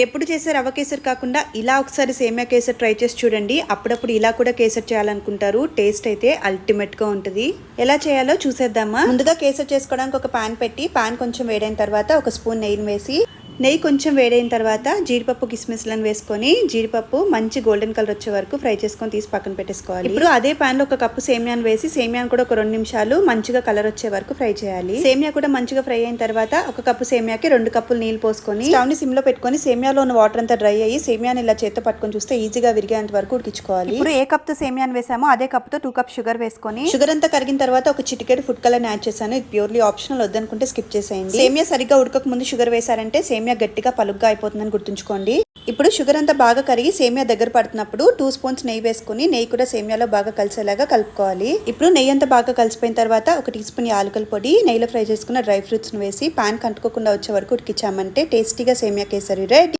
ఎప్పుడు చేసే రవ్వ కేసరి కాకుండా ఇలా ఒకసారి సేమియా కేసరి ట్రై చేసి చూడండి. అప్పుడప్పుడు ఇలా కూడా కేసరి చేయాలనుకుంటారు. టేస్ట్ అయితే అల్టిమేట్ గా ఉంటుంది. ఎలా చేయాలో చూసేద్దామా. ముందుగా కేసరి చేసుకోవడానికి ఒక పాన్ పెట్టి పాన్ కొంచెం వేడైన తర్వాత ఒక స్పూన్ నెయ్యిని వేసి నెయ్యి కొంచెం వేడైన తర్వాత జీడిపప్పు కిస్మిస్లను వేసుకొని జీడిపప్పు మంచి గోల్డెన్ కలర్ వచ్చే వరకు ఫ్రై చేసుకొని తీసి పక్కన పెట్టేసుకోవాలి. ఇప్పుడు అదే పాన్ లో ఒక కప్పు సేమియాను వేసి సేమియాను కూడా ఒక 2 నిమిషాలు మంచిగా కలర్ వచ్చే వరకు ఫ్రై చేయాలి. సేమియా కూడా మంచిగా ఫ్రై అయిన తర్వాత ఒక కప్పు సేమియాకి 2 కప్పులు నీళ్లు పోసుకొని స్టవ్ ని సిమ్ లో పెట్టుకొని సేమియాలో ఉన్న వాటర్ అంతా డ్రై అయ్యి సేమియాని ఇలా చేత్తో పట్టుకొని చూస్తే ఈజీగా విరిగేంత వరకు ఉడికించుకోవాలి. ఇప్పుడు ఏ కప్ తో సేమియాను వేసామో అదే కప్ తో 2 కప్ షుగర్ వేసుకొని షుగర్ అంతా కరిగిన తర్వాత ఒక చిటికెడు ఫుడ్ కలర్ యాడ్ చేశాను. ఇది ప్యూర్లీ ఆప్షనల్, వద్దనుకుంటే స్కిప్ చేసేయండి. సేమియా సరిగ్గా ఉడకక ముందు షుగర్ వేసారంటే సేమియా గట్టిగా పలుగ్గా అయిపోతుందని గుర్తుంచుకోండి. ఇప్పుడు షుగర్ అంతా బాగా కరిగి సేమియా దగ్గర పడుతున్నప్పుడు 2 స్పూన్స్ నెయ్యి వేసుకుని నెయ్యి కూడా సేమియాలో బాగా కలిసేలాగా కలుపుకోవాలి. ఇప్పుడు నెయ్యి అంతా బాగా కలిసిపోయిన తర్వాత 1 టీ స్పూన్ యాలకుల పొడి, నెయ్యిలో ఫ్రై చేసుకున్న డ్రై ఫ్రూట్స్ ను వేసి పాన్ కంటుకోకుండా వచ్చే వరకు ఉడికించామంటే టేస్టీగా సేమియా కేసరి రెడీ.